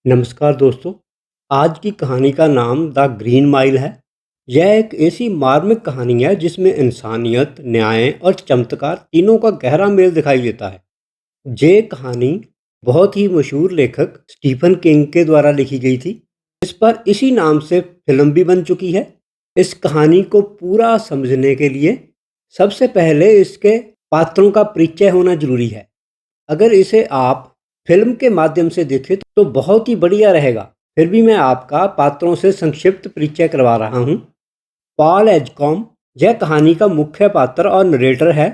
नमस्कार दोस्तों। आज की कहानी का नाम द ग्रीन माइल है। यह एक ऐसी मार्मिक कहानी है जिसमें इंसानियत, न्याय और चमत्कार तीनों का गहरा मेल दिखाई देता है। ये कहानी बहुत ही मशहूर लेखक स्टीफन किंग के द्वारा लिखी गई थी। इस पर इसी नाम से फिल्म भी बन चुकी है। इस कहानी को पूरा समझने के लिए सबसे पहले इसके पात्रों का परिचय होना जरूरी है। अगर इसे आप फिल्म के माध्यम से देखें तो बहुत ही बढ़िया रहेगा। फिर भी मैं आपका पात्रों से संक्षिप्त परिचय करवा रहा हूँ। पॉल एजकॉम यह कहानी का मुख्य पात्र और नरेटर है।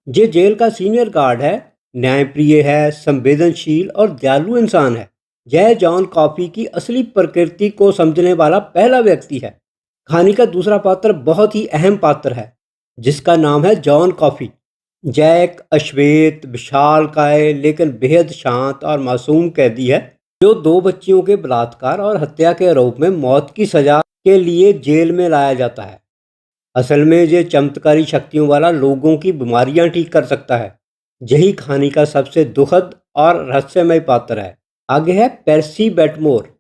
ये जेल का सीनियर गार्ड है, न्यायप्रिय है, संवेदनशील और दयालु इंसान है। यह जॉन कॉफी की असली प्रकृति को समझने वाला पहला व्यक्ति है। कहानी का दूसरा पात्र बहुत ही अहम पात्र है जिसका नाम है जॉन कॉफी। जैक अश्वेत विशालकाय लेकिन बेहद शांत और मासूम कैदी है जो दो बच्चियों के बलात्कार और हत्या के आरोप में मौत की सजा के लिए जेल में लाया जाता है। असल में ये चमत्कारी शक्तियों वाला लोगों की बीमारियां ठीक कर सकता है। यही कहानी का सबसे दुखद और रहस्यमय पात्र है। आगे है पेर्सी बेटमोर।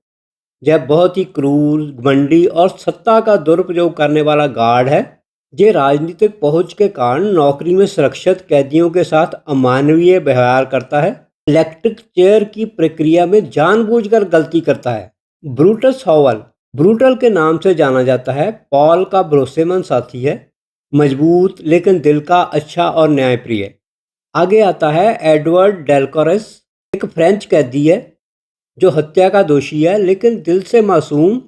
यह बहुत ही क्रूर, घमंडी और सत्ता का दुरुपयोग करने वाला गार्ड है। ये राजनीतिक पहुंच के कारण नौकरी में सुरक्षित कैदियों के साथ अमानवीय व्यवहार करता है। इलेक्ट्रिक चेयर की प्रक्रिया में जानबूझकर गलती करता है। ब्रूटस हॉवल ब्रूटल के नाम से जाना जाता है। पॉल का भरोसेमंद साथी है, मजबूत लेकिन दिल का अच्छा और न्यायप्रिय। आगे आता है एडवर्ड डेलकोरस। एक फ्रेंच कैदी है जो हत्या का दोषी है लेकिन दिल से मासूम।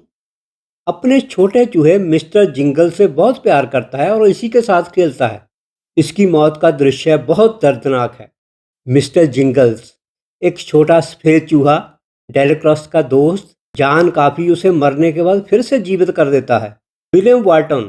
अपने छोटे चूहे मिस्टर जिंगल से बहुत प्यार करता है और इसी के साथ खेलता है। इसकी मौत का दृश्य बहुत दर्दनाक है। मिस्टर जिंगल्स एक छोटा सफेद चूहा, डेलक्रॉस का दोस्त। जान काफी उसे मरने के बाद फिर से जीवित कर देता है। विलियम वार्टन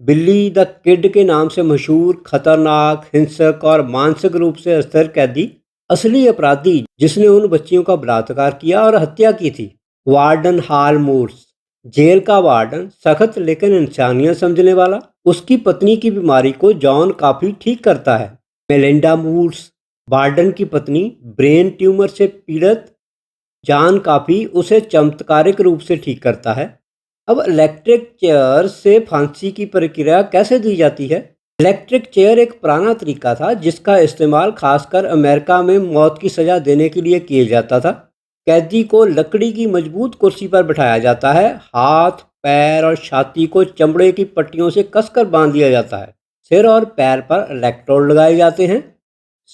बिल्ली द किड के नाम से मशहूर, खतरनाक, हिंसक और मानसिक रूप से अस्थिर कैदी, असली अपराधी जिसने उन बच्चियों का बलात्कार किया और हत्या की थी। वार्डन हाल मूर्स जेल का वार्डन, सख्त लेकिन इंसानियत समझने वाला। उसकी पत्नी की बीमारी को जॉन काफी ठीक करता है। मेलिंडा मूर्स वार्डन की पत्नी, ब्रेन ट्यूमर से पीड़ित। जॉन काफी उसे चमत्कारिक रूप से ठीक करता है। अब इलेक्ट्रिक चेयर से फांसी की प्रक्रिया कैसे दी जाती है? इलेक्ट्रिक चेयर एक पुराना तरीका था जिसका इस्तेमाल खासकर अमेरिका में मौत की सजा देने के लिए किया जाता था। कैदी को लकड़ी की मजबूत कुर्सी पर बिठाया जाता है। हाथ, पैर और छाती को चमड़े की पट्टियों से कसकर बांध दिया जाता है। सिर और पैर पर इलेक्ट्रोड लगाए जाते हैं।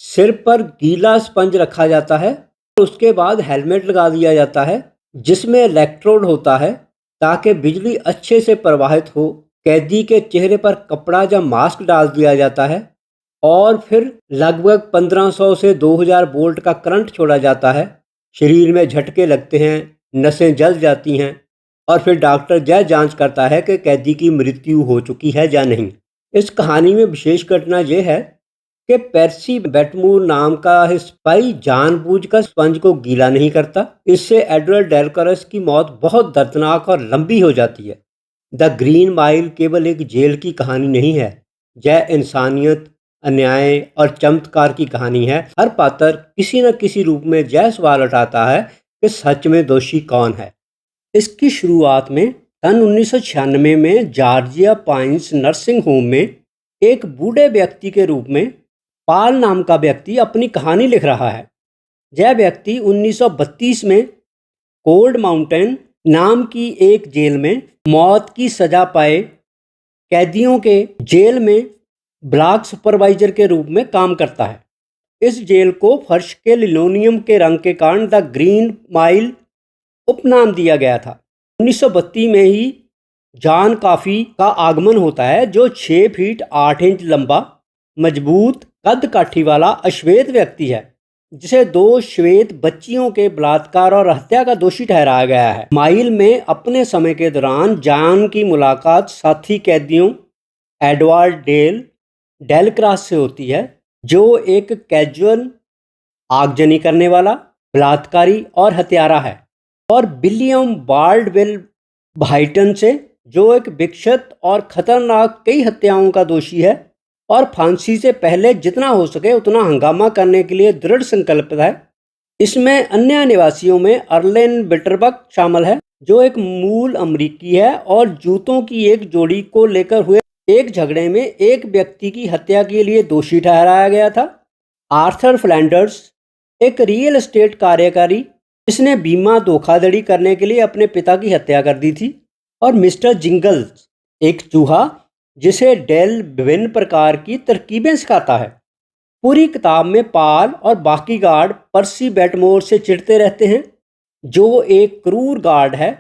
सिर पर गीला स्पंज रखा जाता है और उसके बाद हेलमेट लगा दिया जाता है जिसमें इलेक्ट्रोड होता है ताकि बिजली अच्छे से प्रवाहित हो। कैदी के चेहरे पर कपड़ा या मास्क डाल दिया जाता है और फिर लगभग 1500 से 2000 वोल्ट का करंट छोड़ा जाता है। शरीर में झटके लगते हैं, नसें जल जाती हैं और फिर डॉक्टर यह जांच करता है कि कैदी की मृत्यु हो चुकी है या नहीं। इस कहानी में विशेष घटना यह है कि पेर्सी बेटमूर नाम का सिपाही जानबूझकर स्पंज को गीला नहीं करता। इससे एडवर्ड डेलकोरस की मौत बहुत दर्दनाक और लंबी हो जाती है। द ग्रीन माइल केवल एक जेल की कहानी नहीं है, यह इंसानियत, अन्याय और चमत्कार की कहानी है। हर पात्र किसी न किसी रूप में यह सवाल उठाता है कि सच में दोषी कौन है। इसकी शुरुआत में सन 1996 में जॉर्जिया पाइन्स नर्सिंग होम में एक बूढ़े व्यक्ति के रूप में पाल नाम का व्यक्ति अपनी कहानी लिख रहा है। यह व्यक्ति 1932 में कोल्ड माउंटेन नाम की एक जेल में मौत की सजा पाए कैदियों के जेल में ब्लॉक सुपरवाइजर के रूप में काम करता है। इस जेल को फर्श के लिनोलियम के रंग के कारण द ग्रीन माइल उपनाम दिया गया था। 1932 में ही जॉन कॉफी का आगमन होता है जो 6 फीट 8 इंच लंबा, मजबूत, कद काठी वाला अश्वेत व्यक्ति है जिसे 2 श्वेत बच्चियों के बलात्कार और हत्या का दोषी ठहराया गया है। माइल में अपने समय के दौरान जॉन की मुलाकात साथी कैदियों एडवर्ड डेलक्रॉस से होती है जो एक कैजुअल, आगजनी करने वाला, बलात्कारी और हत्यारा है, और विलियम बाल्डविल भाइटन से जो एक विकसित और खतरनाक कई हत्याओं का दोषी है और फांसी से पहले जितना हो सके उतना हंगामा करने के लिए दृढ़ संकल्पित है। इसमें अन्य निवासियों में अर्लेन बिटरबक शामिल है, जो एक मूल अमरीकी है और जूतों की एक जोड़ी को लेकर हुए एक झगड़े में एक व्यक्ति की हत्या के लिए दोषी ठहराया गया था। आर्थर फ्लैंडर्स, एक रियल एस्टेट कार्यकारी जिसने बीमा धोखाधड़ी करने के लिए अपने पिता की हत्या कर दी थी। और मिस्टर जिंगल्स, एक चूहा जिसे डेल विभिन्न प्रकार की तरकीबें सिखाता है। पूरी किताब में पाल और बाकी गार्ड पर्सी बैटमोर से चिढ़ते रहते हैं, जो एक क्रूर गार्ड है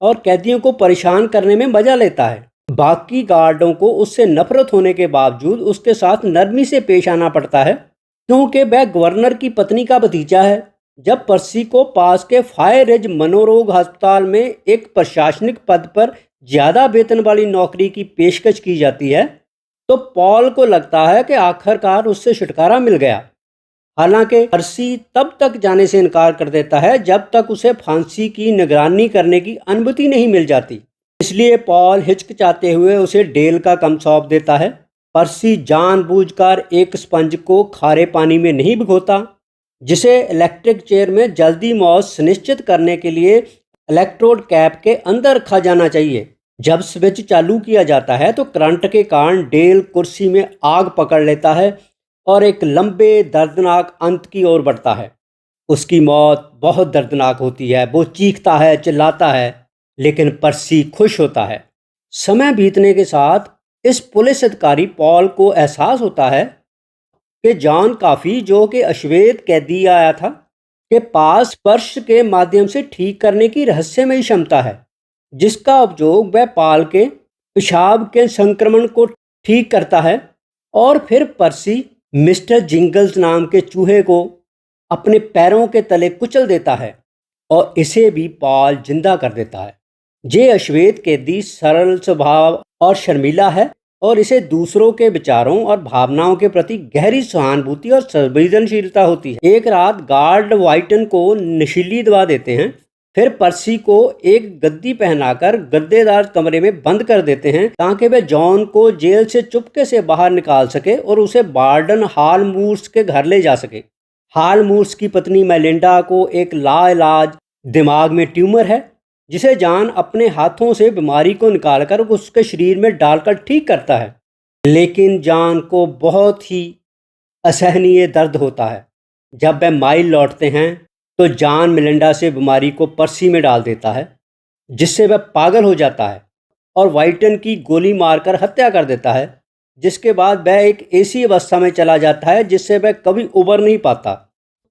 और कैदियों को परेशान करने में मजा लेता है। बाकी गार्डों को उससे नफरत होने के बावजूद उसके साथ नरमी से पेश आना पड़ता है, क्योंकि वह गवर्नर की पत्नी का भतीजा है। जब पर्सी को पास के फायर रिज मनोरोग अस्पताल में एक प्रशासनिक पद पर ज़्यादा वेतन वाली नौकरी की पेशकश की जाती है, तो पॉल को लगता है कि आखिरकार उससे छुटकारा मिल गया। हालांकि पर्सी तब तक जाने से इनकार कर देता है जब तक उसे फांसी की निगरानी करने की अनुमति नहीं मिल जाती। इसलिए पॉल हिचकिचाते हुए उसे डेल का काम सौंप देता है। पर्सी जानबूझकर एक स्पंज को खारे पानी में नहीं भिगोता, जिसे इलेक्ट्रिक चेयर में जल्दी मौत सुनिश्चित करने के लिए इलेक्ट्रोड कैप के अंदर रखा जाना चाहिए। जब स्विच चालू किया जाता है तो करंट के कारण डेल कुर्सी में आग पकड़ लेता है और एक लंबे दर्दनाक अंत की ओर बढ़ता है। उसकी मौत बहुत दर्दनाक होती है। वो चीखता है, चिल्लाता है, लेकिन पर्सी खुश होता है। समय बीतने के साथ इस पुलिस अधिकारी पॉल को एहसास होता है कि जॉन काफ़ी, जो कि अश्वेत कैदी आया था, के पास स्पर्श के माध्यम से ठीक करने की रहस्यमयी क्षमता है, जिसका उपयोग वह पाल के पेशाब के संक्रमण को ठीक करता है। और फिर पर्सी मिस्टर जिंगल्स नाम के चूहे को अपने पैरों के तले कुचल देता है और इसे भी पॉल जिंदा कर देता है। ये अश्वेत कैदी सरल स्वभाव और शर्मीला है और इसे दूसरों के विचारों और भावनाओं के प्रति गहरी सहानुभूति और संवेदनशीलता होती है। एक रात गार्ड वाइटन को नशीली दवा देते हैं, फिर पर्सी को एक गद्दी पहनाकर गद्देदार कमरे में बंद कर देते हैं ताकि वह जॉन को जेल से चुपके से बाहर निकाल सके और उसे वार्डन हालमूर्स के घर ले जा सके। हालमूर्स की पत्नी मेलिंडा को एक लाइलाज दिमाग में ट्यूमर है, जिसे जॉन अपने हाथों से बीमारी को निकालकर उसके शरीर में डालकर ठीक करता है। लेकिन जॉन को बहुत ही असहनीय दर्द होता है। जब वह माइल लौटते हैं तो जॉन मेलिंडा से बीमारी को पर्सी में डाल देता है, जिससे वह पागल हो जाता है और वाइटन की गोली मारकर हत्या कर देता है, जिसके बाद वह एक ऐसी अवस्था में चला जाता है जिससे वह कभी उबर नहीं पाता।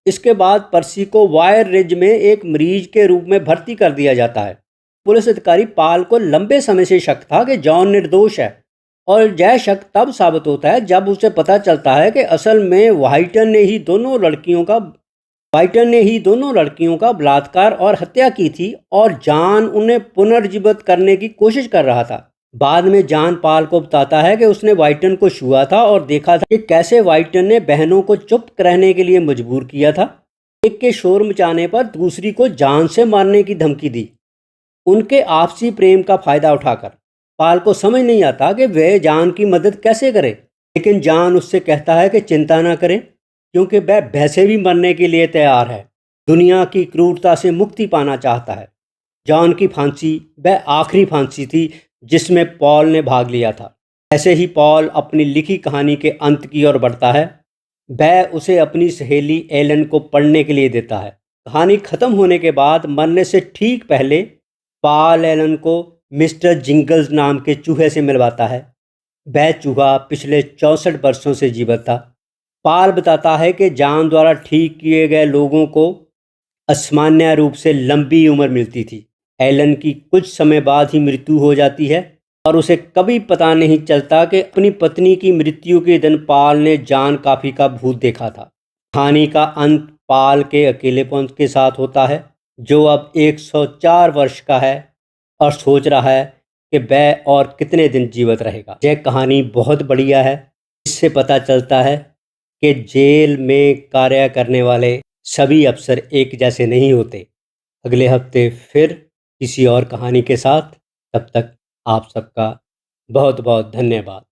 इसके बाद पर्सी को वायर रिज में एक मरीज के रूप में भर्ती कर दिया जाता है। पुलिस अधिकारी पाल को लंबे समय से शक था कि जॉन निर्दोष है, और यह शक तब साबित होता है जब उसे पता चलता है कि असल में वाइटन ने ही दोनों लड़कियों का बलात्कार और हत्या की थी और जॉन उन्हें पुनर्जीवित करने की कोशिश कर रहा था। बाद में जॉन पाल को बताता है कि उसने वाइटन को छुआ था और देखा था कि कैसे वाइटन ने बहनों को चुप रहने के लिए मजबूर किया था। एक के शोर मचाने पर दूसरी को जान से मारने की धमकी दी, उनके आपसी प्रेम का फायदा उठाकर। पाल को समझ नहीं आता कि वह जॉन की मदद कैसे करे, लेकिन जॉन उससे कहता है कि चिंता ना करें, क्योंकि वह वैसे भी मरने के लिए तैयार है। दुनिया की क्रूरता से मुक्ति पाना चाहता है। जॉन की फांसी वह आखिरी फांसी थी जिसमें पॉल ने भाग लिया था। ऐसे ही पॉल अपनी लिखी कहानी के अंत की ओर बढ़ता है। वह उसे अपनी सहेली एलन को पढ़ने के लिए देता है। कहानी खत्म होने के बाद मरने से ठीक पहले पॉल एलन को मिस्टर जिंगल्स नाम के चूहे से मिलवाता है। वह चूहा पिछले 64 वर्षों से जीवित था। पॉल बताता है कि जॉन द्वारा ठीक किए गए लोगों को असामान्य रूप से लंबी उम्र मिलती थी। एलन की कुछ समय बाद ही मृत्यु हो जाती है और उसे कभी पता नहीं चलता कि अपनी पत्नी की मृत्यु के दिन पॉल ने जॉन काफी का भूत देखा था। कहानी का अंत पॉल के अकेलेपन के साथ होता है, जो अब 104 वर्ष का है और सोच रहा है कि वह और कितने दिन जीवित रहेगा। यह कहानी बहुत बढ़िया है। इससे पता चलता है कि जेल में कार्य करने वाले सभी अफसर एक जैसे नहीं होते। अगले हफ्ते फिर किसी और कहानी के साथ। तब तक आप सबका बहुत बहुत धन्यवाद।